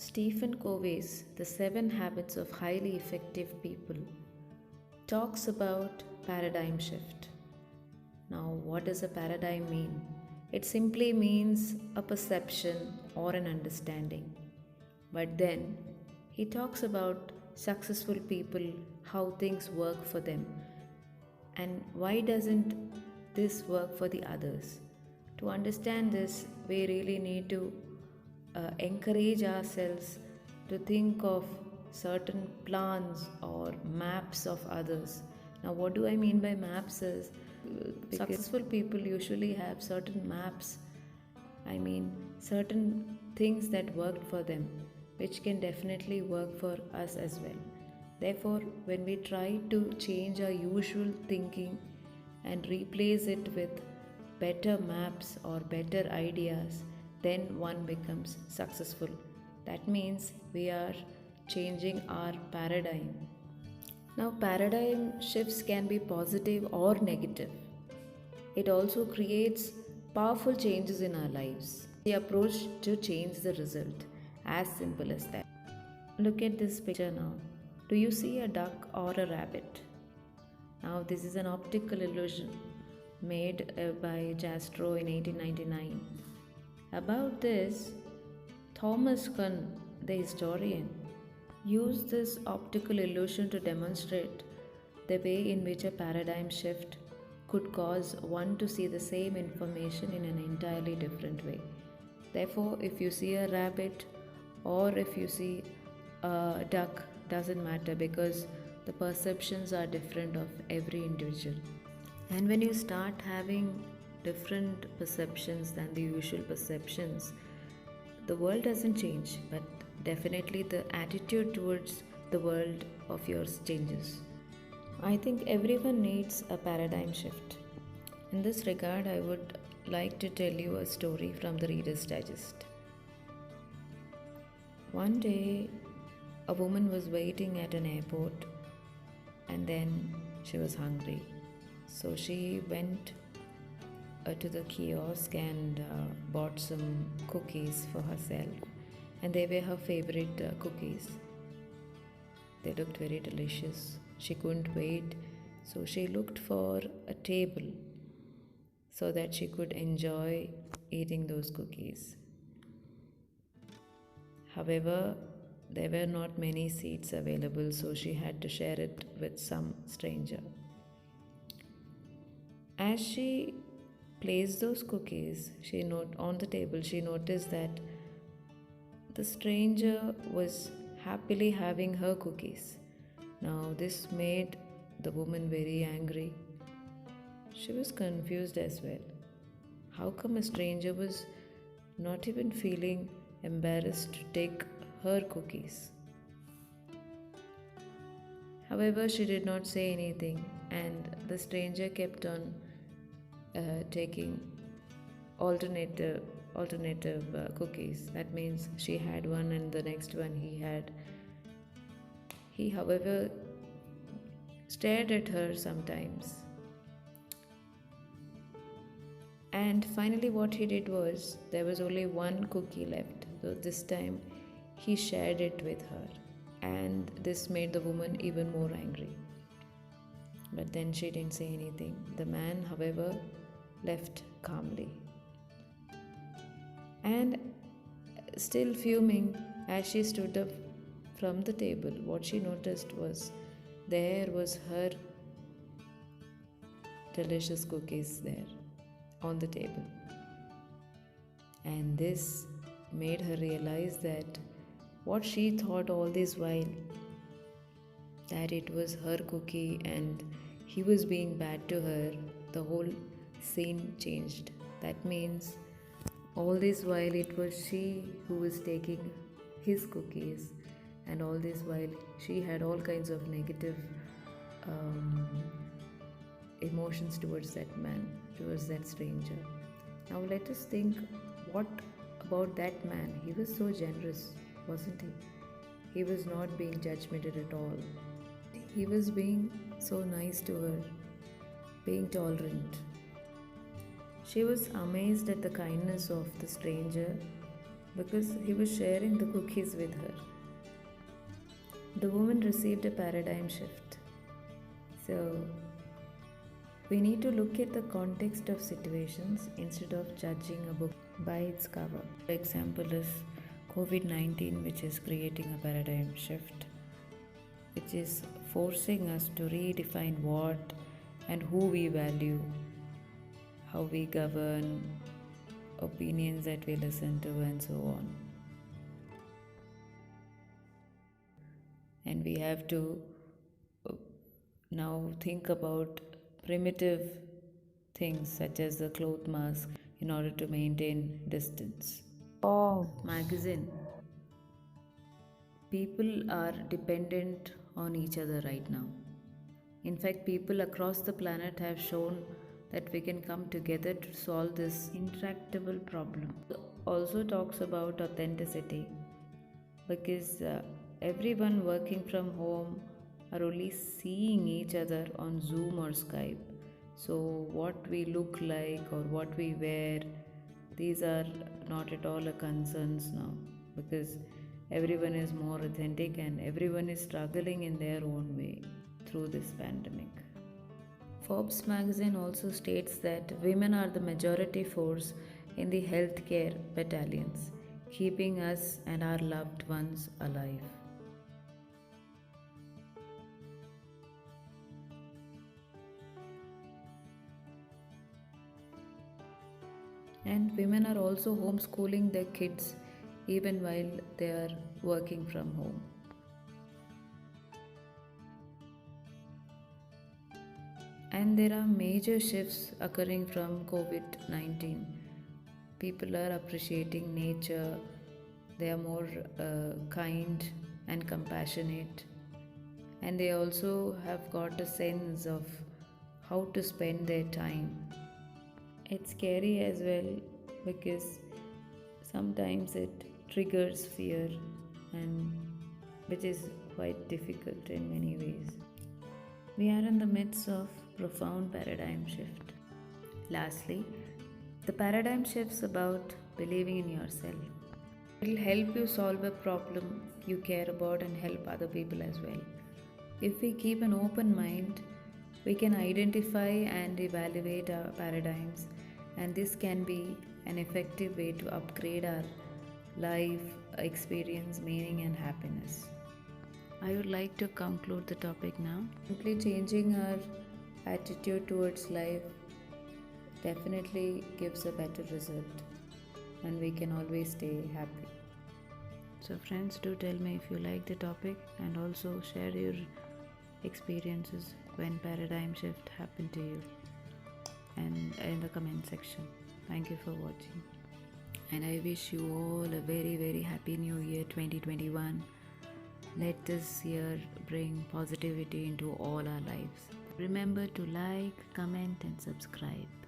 Stephen Covey's The Seven Habits of Highly Effective People talks about paradigm shift. Now, what does a paradigm mean? It simply means a perception or an understanding. But then he talks about successful people, how things work for them, and why doesn't this work for the others? To understand this, we really need to encourage ourselves to think of certain plans or maps of others. Now, what do I mean by maps is successful people usually have certain maps, I mean, certain things that worked for them, which can definitely work for us as well. Therefore, when we try to change our usual thinking and replace it with better maps or better ideas, then one becomes successful. That means we are changing our paradigm. Now, paradigm shifts can be positive or negative. It also creates powerful changes in our lives. The approach to change the result, as simple as that. Look at this picture now. Do you see a duck or a rabbit? Now, this is an optical illusion made by Jastrow in 1899. About this, Thomas Kuhn, the historian, used this optical illusion to demonstrate the way in which a paradigm shift could cause one to see the same information in an entirely different way. Therefore, if you see a rabbit or if you see a duck, doesn't matter because the perceptions are different of every individual. And when you start having different perceptions than the usual perceptions, the world doesn't change, but definitely the attitude towards the world of yours changes. I think everyone needs a paradigm shift. In this regard, I would like to tell you a story from the Reader's Digest. One day, a woman was waiting at an airport and then she was hungry. So she went to the kiosk and bought some cookies for herself, and they were her favorite cookies. They looked very delicious. She couldn't wait, so she looked for a table so that she could enjoy eating those cookies. However, there were not many seats available, so she had to share it with some stranger. As she placed those cookies on the table, she noticed that the stranger was happily having her cookies. Now, this made the woman very angry. She was confused as well. How come a stranger was not even feeling embarrassed to take her cookies? However, she did not say anything, and the stranger kept on taking alternative cookies. That means she had one and the next one he had. He, however, stared at her sometimes. And finally, what he did was, there was only one cookie left. So this time, he shared it with her. And this made the woman even more angry. But then she didn't say anything. The man, however, left calmly. And still fuming, as she stood up from the table, what she noticed was there was her delicious cookies there on the table. And this made her realize that what she thought all this while, that it was her cookie and he was being bad to her, the whole scene changed. That means all this while it was she who was taking his cookies, and all this while she had all kinds of negative emotions towards that man, towards that stranger. Now let us think, what about that man? He was so generous, wasn't he? He was not being judgmental at all. He was being so nice to her, being tolerant. She was amazed at the kindness of the stranger, because he was sharing the cookies with her. The woman received a paradigm shift. So, we need to look at the context of situations instead of judging a book by its cover. The example is COVID 19, which is creating a paradigm shift, which is forcing us to redefine what and who we value, how we govern, opinions that we listen to, and so on. And we have to now think about primitive things such as the cloth mask in order to maintain distance. Oh, Magazine. People are dependent on each other right now. In fact, people across the planet have shown that we can come together to solve this intractable problem. It also talks about authenticity because everyone working from home are only seeing each other on Zoom or Skype. So, what we look like or what we wear, these are not at all a concerns now because everyone is more authentic and everyone is struggling in their own way through this pandemic. Forbes magazine also states that women are the majority force in the healthcare battalions, keeping us and our loved ones alive. And women are also homeschooling their kids even while they are working from home. And there are major shifts occurring from COVID 19. People are appreciating nature, they are more kind and compassionate, and they also have got a sense of how to spend their time. It's scary as well because sometimes it triggers fear, and which is quite difficult in many ways. We are in the midst of profound paradigm shift. Lastly, the paradigm shifts about believing in yourself. It will help you solve a problem you care about and help other people as well. If we keep an open mind, we can identify and evaluate our paradigms, and this can be an effective way to upgrade our life, experience, meaning, and happiness. I would like to conclude the topic now. Simply changing our attitude towards life definitely gives a better result, and we can always stay happy. So, friends, do tell me if you like the topic and also share your experiences when paradigm shift happened to you and in the comment section. Thank you for watching, and I wish you all a very, very happy new year 2021. Let this year bring positivity into all our lives. Remember to like, comment, and subscribe.